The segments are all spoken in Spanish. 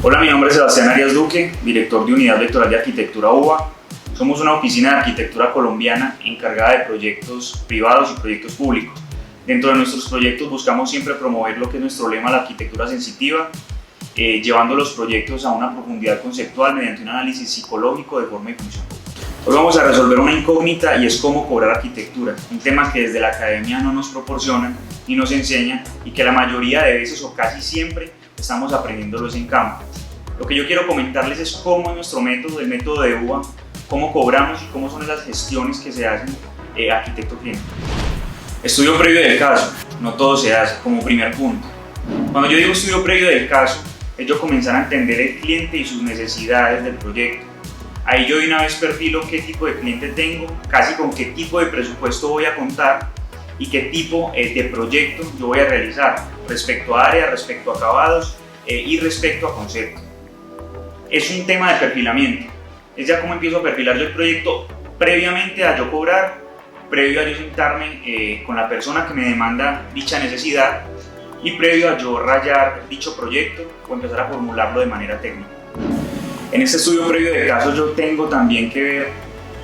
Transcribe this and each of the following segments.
Hola, mi nombre es Sebastián Arias Duque, director de Unidad Vectoral de Arquitectura UBA. Somos una oficina de arquitectura colombiana encargada de proyectos privados y proyectos públicos. Dentro de nuestros proyectos buscamos siempre promover lo que es nuestro lema, la arquitectura sensitiva, llevando los proyectos a una profundidad conceptual mediante un análisis psicológico de forma y función. Hoy vamos a resolver una incógnita y es cómo cobrar arquitectura, un tema que desde la academia no nos proporcionan ni nos enseñan y que la mayoría de veces o casi siempre estamos aprendiéndolo en campo. Lo que yo quiero comentarles es cómo es nuestro método, el método de UBA, cómo cobramos y cómo son esas gestiones que se hacen arquitecto-cliente. Estudio previo del caso, no todo se hace, como primer punto. Cuando yo digo estudio previo del caso, es yo comenzar a entender el cliente y sus necesidades del proyecto. Ahí yo de una vez perfilo qué tipo de cliente tengo, casi con qué tipo de presupuesto voy a contar y qué tipo de proyecto yo voy a realizar respecto a área, respecto a acabados y respecto a concepto. Es un tema de perfilamiento, es ya como empiezo a perfilar yo el proyecto previamente a yo cobrar, previo a yo sentarme con la persona que me demanda dicha necesidad y previo a yo rayar dicho proyecto o empezar a formularlo de manera técnica. En este estudio previo de casos yo tengo también que ver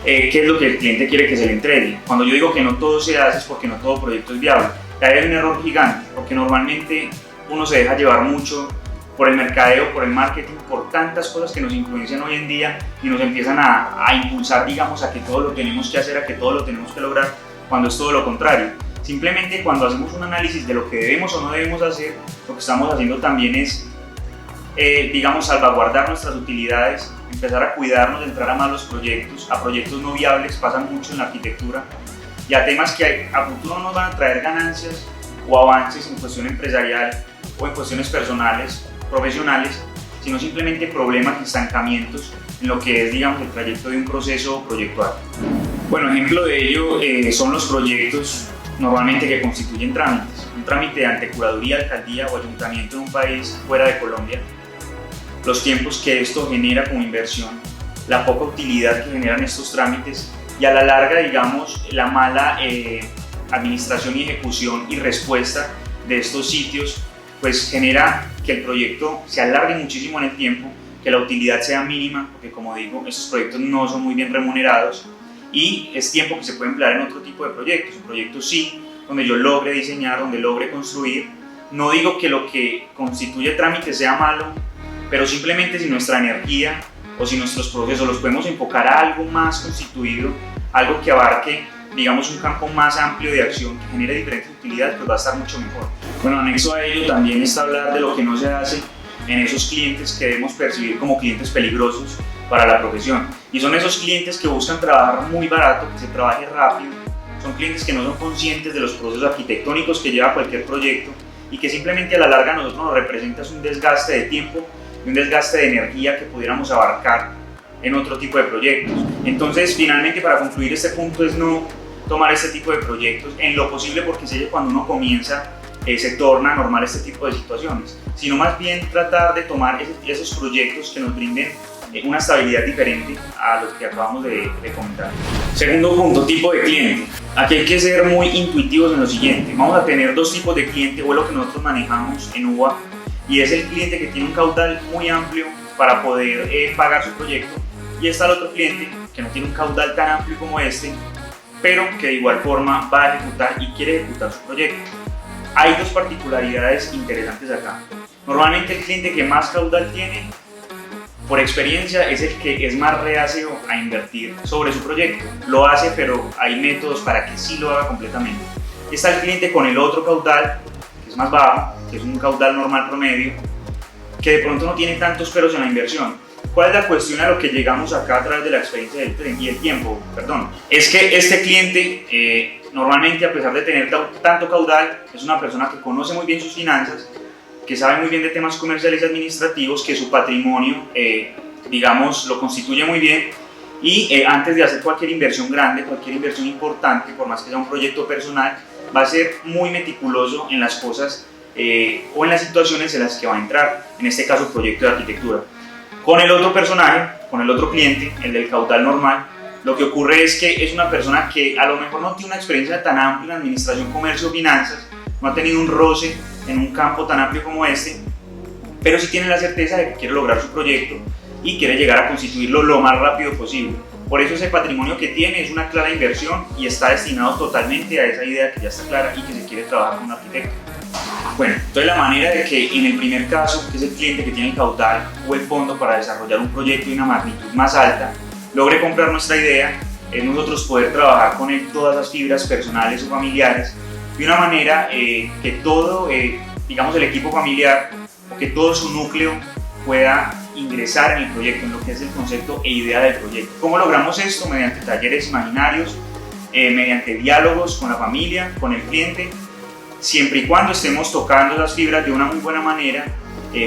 qué es lo que el cliente quiere que se le entregue. Cuando yo digo que no todo se hace es porque no todo proyecto es viable. Ahí hay un error gigante, porque normalmente uno se deja llevar mucho por el mercadeo, por el marketing, por tantas cosas que nos influencian hoy en día y nos empiezan a impulsar, digamos, a que todo lo tenemos que hacer, a que todo lo tenemos que lograr, cuando es todo lo contrario. Simplemente cuando hacemos un análisis de lo que debemos o no debemos hacer, lo que estamos haciendo también es digamos, salvaguardar nuestras utilidades, empezar a cuidarnos, de entrar a malos proyectos, a proyectos no viables, pasa mucho en la arquitectura, y a temas que a futuro nos van a traer ganancias o avances en cuestión empresarial o en cuestiones personales, profesionales, sino simplemente problemas y estancamientos en lo que es, digamos, el trayecto de un proceso proyectual. Bueno, ejemplo de ello son los proyectos normalmente que constituyen trámites. Un trámite de antecuraduría, alcaldía o ayuntamiento en un país fuera de Colombia, los tiempos que esto genera como inversión, la poca utilidad que generan estos trámites y a la larga, digamos, la mala administración y ejecución y respuesta de estos sitios, pues genera que el proyecto se alargue muchísimo en el tiempo, que la utilidad sea mínima, porque como digo, estos proyectos no son muy bien remunerados y es tiempo que se puede emplear en otro tipo de proyectos. Un proyecto sí, donde yo logre diseñar, donde logre construir. No digo que lo que constituye trámite sea malo, pero simplemente si nuestra energía o si nuestros procesos los podemos enfocar a algo más constituido, algo que abarque, digamos, un campo más amplio de acción que genere diferentes utilidades, pues va a estar mucho mejor. Bueno, anexo a ello también está hablar de lo que no se hace en esos clientes que debemos percibir como clientes peligrosos para la profesión. Y son esos clientes que buscan trabajar muy barato, que se trabaje rápido, son clientes que no son conscientes de los procesos arquitectónicos que lleva cualquier proyecto y que simplemente a la larga a nosotros nos representa un desgaste de tiempo y un desgaste de energía que pudiéramos abarcar en otro tipo de proyectos. Entonces, finalmente, para concluir este punto es no tomar este tipo de proyectos en lo posible, porque sé que cuando uno comienza se torna normal este tipo de situaciones, sino más bien tratar de tomar esos proyectos que nos brinden una estabilidad diferente a los que acabamos de comentar. Segundo punto, tipo de cliente. Aquí hay que ser muy intuitivos en lo siguiente. Vamos a tener dos tipos de cliente, o lo que nosotros manejamos en UBA, y es el cliente que tiene un caudal muy amplio para poder pagar su proyecto, y está el otro cliente que no tiene un caudal tan amplio como este, pero que de igual forma va a ejecutar y quiere ejecutar su proyecto. Hay dos particularidades interesantes acá. Normalmente el cliente que más caudal tiene, por experiencia, es el que es más reacio a invertir sobre su proyecto. Lo hace, pero hay métodos para que sí lo haga completamente. Y está el cliente con el otro caudal, que es más bajo, que es un caudal normal promedio, que de pronto no tiene tantos peros en la inversión. ¿Cuál es la cuestión a lo que llegamos acá a través de la experiencia del tren y el tiempo? Es que este cliente, normalmente, a pesar de tener tanto caudal, es una persona que conoce muy bien sus finanzas, que sabe muy bien de temas comerciales y administrativos, que su patrimonio, digamos, lo constituye muy bien, y antes de hacer cualquier inversión grande, cualquier inversión importante, por más que sea un proyecto personal, va a ser muy meticuloso en las cosas o en las situaciones en las que va a entrar, en este caso proyecto de arquitectura. Con el otro personaje, con el otro cliente, el del caudal normal, lo que ocurre es que es una persona que a lo mejor no tiene una experiencia tan amplia en administración, comercio o finanzas, no ha tenido un roce en un campo tan amplio como este, pero sí tiene la certeza de que quiere lograr su proyecto y quiere llegar a constituirlo lo más rápido posible. Por eso ese patrimonio que tiene es una clara inversión y está destinado totalmente a esa idea que ya está clara y que se quiere trabajar con un arquitecto. Bueno, entonces la manera de que en el primer caso, que es el cliente que tiene el caudal o el fondo para desarrollar un proyecto de una magnitud más alta, logre comprar nuestra idea, es nosotros poder trabajar con él todas las fibras personales o familiares de una manera que todo, digamos, el equipo familiar o que todo su núcleo pueda ingresar en el proyecto, en lo que es el concepto e idea del proyecto. ¿Cómo logramos esto? Mediante talleres imaginarios, mediante diálogos con la familia, con el cliente, siempre y cuando estemos tocando las fibras de una muy buena manera,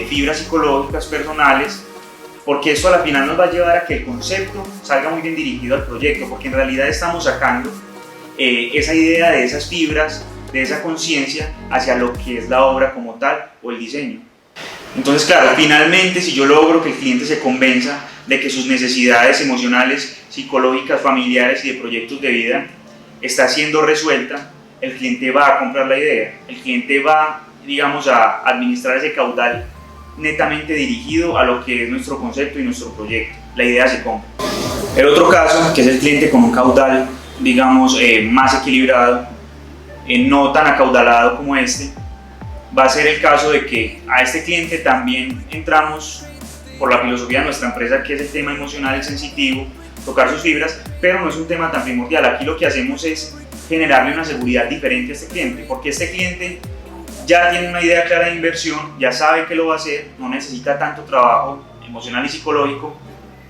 fibras psicológicas, personales, porque eso a la final nos va a llevar a que el concepto salga muy bien dirigido al proyecto, porque en realidad estamos sacando esa idea de esas fibras, de esa conciencia hacia lo que es la obra como tal o el diseño. Entonces, claro, finalmente si yo logro que el cliente se convenza de que sus necesidades emocionales, psicológicas, familiares y de proyectos de vida está siendo resuelta, el cliente va a comprar la idea, el cliente va, digamos, a administrar ese caudal netamente dirigido a lo que es nuestro concepto y nuestro proyecto. La idea se compra. El otro caso, que es el cliente con un caudal, digamos, más equilibrado, no tan acaudalado como este, va a ser el caso de que a este cliente también entramos por la filosofía de nuestra empresa, que es el tema emocional y sensitivo, tocar sus fibras, pero no es un tema tan primordial. Aquí lo que hacemos es generarle una seguridad diferente a este cliente, porque este cliente ya tiene una idea clara de inversión, ya sabe que lo va a hacer, no necesita tanto trabajo emocional y psicológico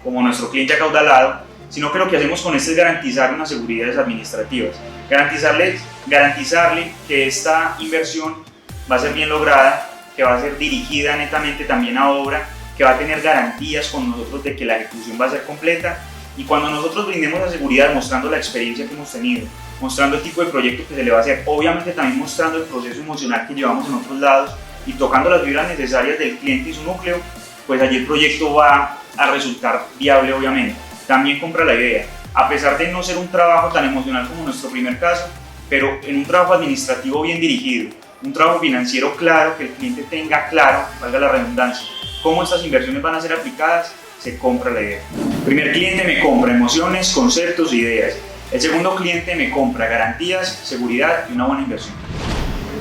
como nuestro cliente acaudalado, sino que lo que hacemos con esto es garantizarle unas seguridades administrativas, garantizarle que esta inversión va a ser bien lograda, que va a ser dirigida netamente también a obra, que va a tener garantías con nosotros de que la ejecución va a ser completa, y cuando nosotros brindemos la seguridad mostrando la experiencia que hemos tenido, mostrando el tipo de proyecto que se le va a hacer, obviamente también mostrando el proceso emocional que llevamos en otros lados y tocando las fibras necesarias del cliente y su núcleo, pues allí el proyecto va a resultar viable obviamente. También compra la idea, a pesar de no ser un trabajo tan emocional como nuestro primer caso, pero en un trabajo administrativo bien dirigido, un trabajo financiero claro, que el cliente tenga claro, valga la redundancia, cómo estas inversiones van a ser aplicadas, se compra la idea. El primer cliente me compra emociones, conceptos e ideas. El segundo cliente me compra garantías, seguridad y una buena inversión.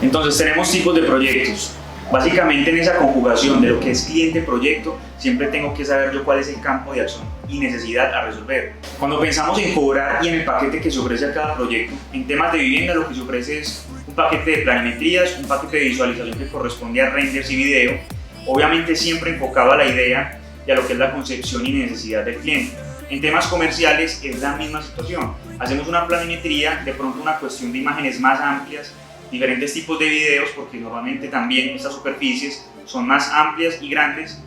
Entonces tenemos tipos de proyectos. Básicamente en esa conjugación de lo que es cliente-proyecto, siempre tengo que saber yo cuál es el campo de acción y necesidad a resolver. Cuando pensamos en cobrar y en el paquete que se ofrece a cada proyecto, en temas de vivienda lo que se ofrece es un paquete de planimetrías, un paquete de visualización que corresponde a renders y video, obviamente siempre enfocado a la idea y a lo que es la concepción y necesidad del cliente. En temas comerciales es la misma situación. Hacemos una planimetría, de pronto una cuestión de imágenes más amplias, diferentes tipos de videos, porque normalmente también estas superficies son más amplias y grandes,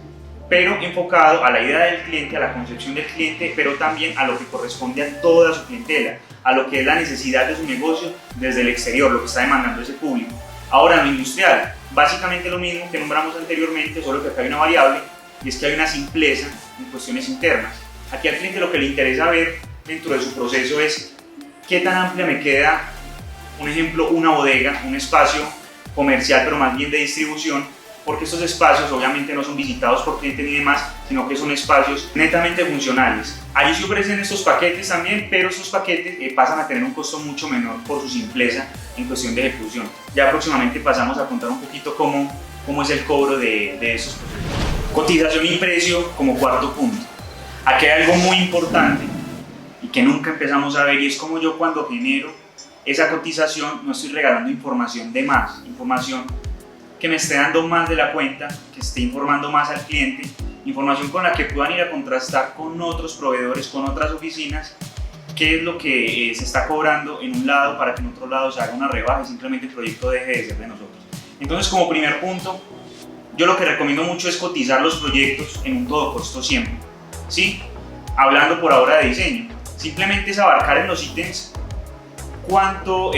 pero enfocado a la idea del cliente, a la concepción del cliente, pero también a lo que corresponde a toda su clientela, a lo que es la necesidad de su negocio desde el exterior, lo que está demandando ese público. Ahora en lo industrial, básicamente lo mismo que nombramos anteriormente, solo que acá hay una variable, y es que hay una simpleza en cuestiones internas. Aquí al cliente lo que le interesa ver dentro de su proceso es qué tan amplia me queda, un ejemplo, una bodega, un espacio comercial pero más bien de distribución, porque estos espacios obviamente no son visitados por clientes ni demás, sino que son espacios netamente funcionales. Allí se ofrecen estos paquetes también, pero estos paquetes pasan a tener un costo mucho menor por su simpleza en cuestión de ejecución. Ya próximamente pasamos a contar un poquito cómo es el cobro de estos procesos. Cotización y precio como cuarto punto. Aquí hay algo muy importante y que nunca empezamos a ver, y es como yo cuando genero esa cotización no estoy regalando información de más, información que me esté dando más de la cuenta, que esté informando más al cliente, información con la que puedan ir a contrastar con otros proveedores, con otras oficinas, qué es lo que se está cobrando en un lado para que en otro lado se haga una rebaja y simplemente el proyecto deje de ser de nosotros. Entonces, como primer punto, yo lo que recomiendo mucho es cotizar los proyectos en un todo costo siempre. ¿Sí? Hablando por ahora de diseño, simplemente es abarcar en los ítems cuántos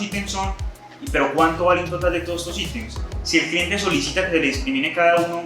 ítems son, pero cuánto vale en total de todos estos ítems. Si el cliente solicita que se le discrimine cada uno,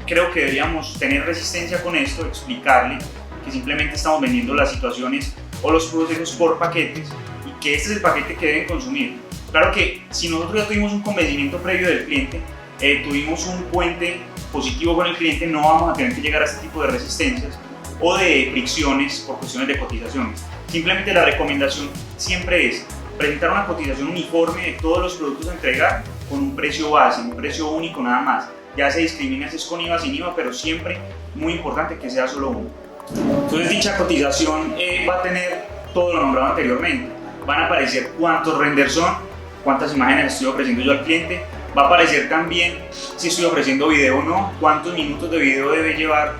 creo que deberíamos tener resistencia con esto, explicarle que simplemente estamos vendiendo las situaciones o los procesos por paquetes y que este es el paquete que deben consumir. Claro que si nosotros ya tuvimos un convencimiento previo del cliente, tuvimos un puente positivo con el cliente, no vamos a tener que llegar a este tipo de resistencias o de fricciones por cuestiones de cotizaciones. Simplemente la recomendación siempre es presentar una cotización uniforme de todos los productos a entregar con un precio base, un precio único nada más. Ya se discrimina si es con IVA, sin IVA, pero siempre muy importante que sea solo uno. Entonces dicha cotización va a tener todo lo nombrado anteriormente. Van a aparecer cuántos renders son, cuántas imágenes estoy ofreciendo yo al cliente. Va a aparecer también si estoy ofreciendo video o no, cuántos minutos de video debe llevar.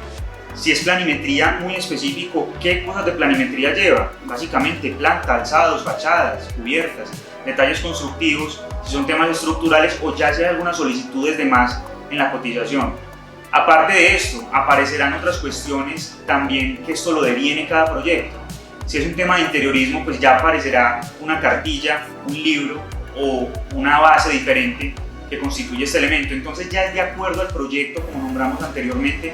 Si es planimetría muy específico, ¿qué cosas de planimetría lleva? Básicamente planta, alzados, fachadas, cubiertas, detalles constructivos, si son temas estructurales o ya sea algunas solicitudes de más en la cotización. Aparte de esto, aparecerán otras cuestiones también que esto lo deviene cada proyecto. Si es un tema de interiorismo, pues ya aparecerá una cartilla, un libro o una base diferente que constituye este elemento. Entonces ya es de acuerdo al proyecto, como nombramos anteriormente,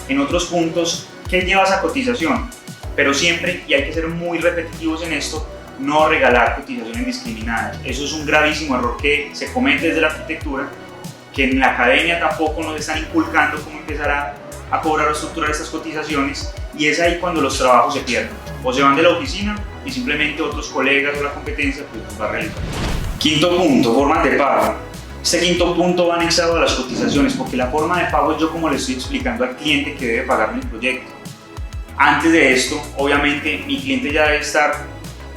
en otros puntos, ¿qué lleva esa cotización? Pero siempre, y hay que ser muy repetitivos en esto, no regalar cotizaciones indiscriminadas. Eso es un gravísimo error que se comete desde la arquitectura, que en la academia tampoco nos están inculcando cómo empezar a cobrar o estructurar estas cotizaciones, y es ahí cuando los trabajos se pierden. O se van de la oficina y simplemente otros colegas o la competencia pues los va a realizar. Quinto punto, formas de pago. Este quinto punto va anexado a las cotizaciones porque la forma de pago es yo como le estoy explicando al cliente que debe pagarme el proyecto. Antes de esto, obviamente, mi cliente ya debe estar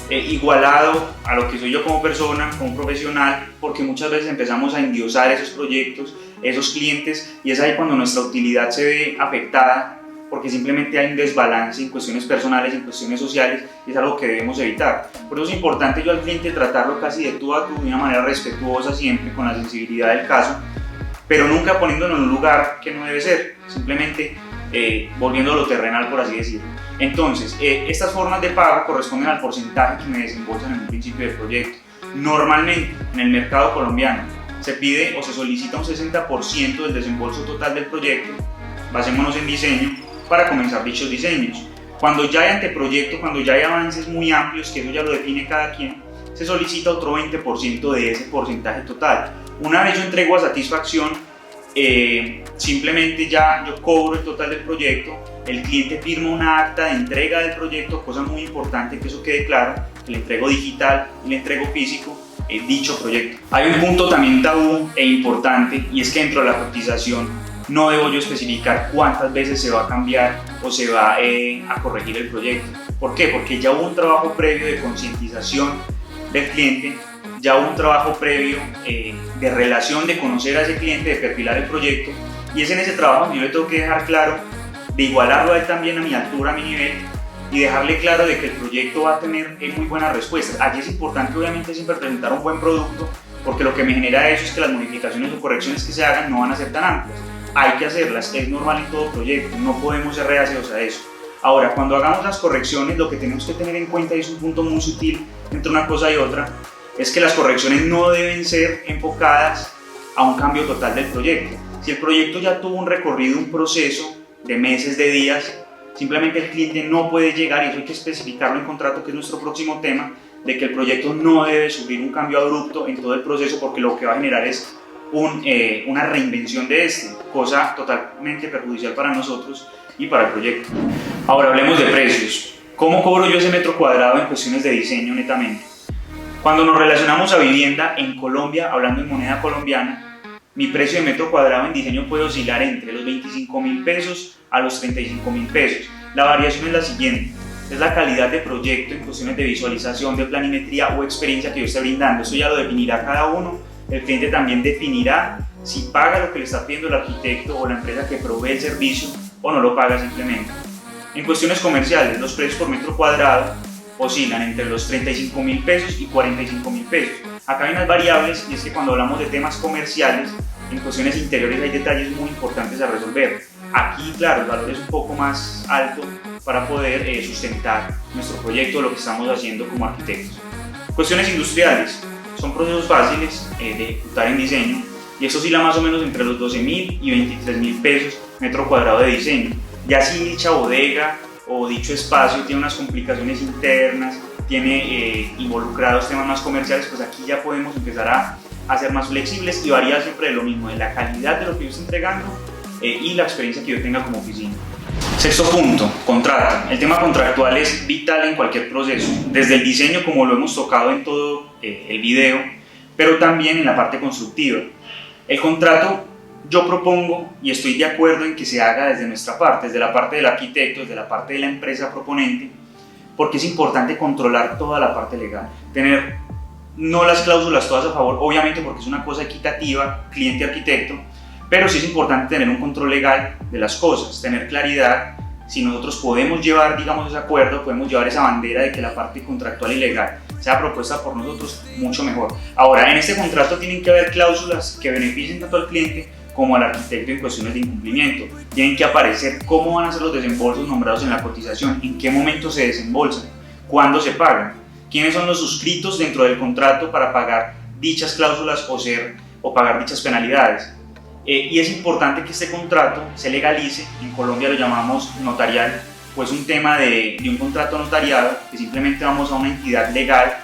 igualado a lo que soy yo como persona, como profesional, porque muchas veces empezamos a endiosar esos proyectos, esos clientes, y es ahí cuando nuestra utilidad se ve afectada porque simplemente hay un desbalance en cuestiones personales, en cuestiones sociales, y es algo que debemos evitar. Por eso es importante yo al cliente tratarlo casi de tú a tú, de una manera respetuosa siempre, con la sensibilidad del caso, pero nunca poniéndolo en un lugar que no debe ser, simplemente volviéndolo terrenal, por así decirlo. Entonces, estas formas de pago corresponden al porcentaje que me desembolsan en un principio del proyecto. Normalmente, en el mercado colombiano, se pide o se solicita un 60% del desembolso total del proyecto, basémonos en diseño, para comenzar dichos diseños. Cuando ya hay anteproyecto, cuando ya hay avances muy amplios, que eso ya lo define cada quien, se solicita otro 20% de ese porcentaje total. Una vez yo entrego a satisfacción, simplemente ya yo cobro el total del proyecto, el cliente firma una acta de entrega del proyecto, cosa muy importante que eso quede claro, que le entrego digital y le entrego físico dicho proyecto. Hay un punto también tabú e importante, y es que dentro de la cotización no debo yo especificar cuántas veces se va a cambiar o se va a corregir el proyecto. ¿Por qué? Porque ya hubo un trabajo previo de concientización del cliente, ya hubo un trabajo previo de relación, de conocer a ese cliente, de perfilar el proyecto, y es en ese trabajo que yo le tengo que dejar claro, de igualarlo a él también a mi altura, a mi nivel, y dejarle claro de que el proyecto va a tener muy buenas respuestas. Allí es importante obviamente siempre presentar un buen producto, porque lo que me genera eso es que las modificaciones o correcciones que se hagan no van a ser tan amplias. Hay que hacerlas, es normal en todo proyecto, no podemos ser reacios a eso. Ahora, cuando hagamos las correcciones, lo que tenemos que tener en cuenta, y es un punto muy sutil entre una cosa y otra, es que las correcciones no deben ser enfocadas a un cambio total del proyecto. Si el proyecto ya tuvo un recorrido, un proceso de meses, de días, simplemente el cliente no puede llegar, y eso hay que especificarlo en contrato, que es nuestro próximo tema, de que el proyecto no debe sufrir un cambio abrupto en todo el proceso, porque lo que va a generar es una reinvención de cosa totalmente perjudicial para nosotros y para el proyecto. Ahora hablemos de precios. ¿Cómo cobro yo ese metro cuadrado en cuestiones de diseño netamente? Cuando nos relacionamos a vivienda en Colombia, hablando en moneda colombiana, mi precio de metro cuadrado en diseño puede oscilar entre los 25.000 pesos a los 35.000 pesos. La variación es la siguiente: es la calidad de proyecto en cuestiones de visualización, de planimetría o experiencia que yo esté brindando. Eso ya lo definirá cada uno. El cliente también definirá si paga lo que le está pidiendo el arquitecto o la empresa que provee el servicio, o no lo paga simplemente. En cuestiones comerciales, los precios por metro cuadrado oscilan entre los 35.000 pesos y 45.000 pesos. Acá hay unas variables, y es que cuando hablamos de temas comerciales, en cuestiones interiores hay detalles muy importantes a resolver. Aquí, claro, el valor es un poco más alto para poder sustentar nuestro proyecto, lo que estamos haciendo como arquitectos. Cuestiones industriales. Son procesos fáciles de ejecutar en diseño, y eso oscila más o menos entre los 12.000 y 23.000 pesos metro cuadrado de diseño. Ya si dicha bodega o dicho espacio tiene unas complicaciones internas, tiene involucrados temas más comerciales, pues aquí ya podemos empezar a ser más flexibles y varía siempre de lo mismo, de la calidad de lo que yo estoy entregando y la experiencia que yo tenga como oficina. Sexto punto, contrato. El tema contractual es vital en cualquier proceso, desde el diseño, como lo hemos tocado en todo el video, pero también en la parte constructiva. El contrato, yo propongo y estoy de acuerdo en que se haga desde nuestra parte, desde la parte del arquitecto, desde la parte de la empresa proponente, porque es importante controlar toda la parte legal, tener no las cláusulas todas a favor, obviamente porque es una cosa equitativa, cliente-arquitecto, pero sí es importante tener un control legal de las cosas, tener claridad. Si nosotros podemos llevar, digamos, ese acuerdo, podemos llevar esa bandera de que la parte contractual y legal sea propuesta por nosotros, mucho mejor. Ahora, en este contrato tienen que haber cláusulas que beneficien tanto al cliente como al arquitecto en cuestiones de incumplimiento. Tienen que aparecer cómo van a ser los desembolsos nombrados en la cotización, en qué momento se desembolsan, cuándo se pagan, quiénes son los suscritos dentro del contrato para pagar dichas cláusulas o pagar dichas penalidades. Y es importante que este contrato se legalice, en Colombia lo llamamos notarial, pues un tema de un contrato notariado, que simplemente vamos a una entidad legal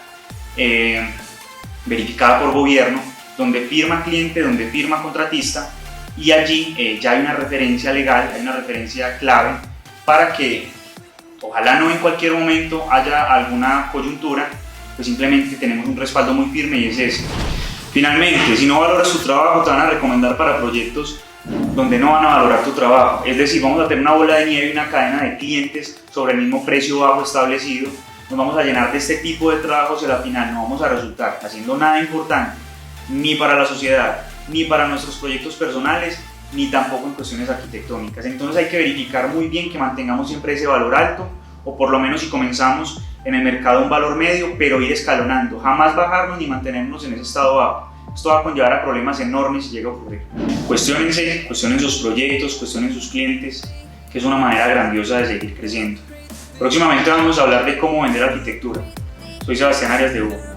verificada por gobierno, donde firma cliente, donde firma contratista, y allí ya hay una referencia legal, hay una referencia clave para que, ojalá no en cualquier momento haya alguna coyuntura, pues simplemente tenemos un respaldo muy firme y es ese. Finalmente, si no valoras tu trabajo, te van a recomendar para proyectos donde no van a valorar tu trabajo. Es decir, vamos a tener una bola de nieve y una cadena de clientes sobre el mismo precio bajo establecido. Nos vamos a llenar de este tipo de trabajos y al final no vamos a resultar haciendo nada importante, ni para la sociedad, ni para nuestros proyectos personales, ni tampoco en cuestiones arquitectónicas. Entonces hay que verificar muy bien que mantengamos siempre ese valor alto, o por lo menos si comenzamos en el mercado un valor medio, pero ir escalonando, jamás bajarnos ni mantenernos en ese estado bajo. Esto va a conllevar a problemas enormes si llega a ocurrir. Cuestiónense, cuestionen sus proyectos, cuestionen sus clientes, que es una manera grandiosa de seguir creciendo. Próximamente vamos a hablar de cómo vender arquitectura. Soy Sebastián Arias de Hugo.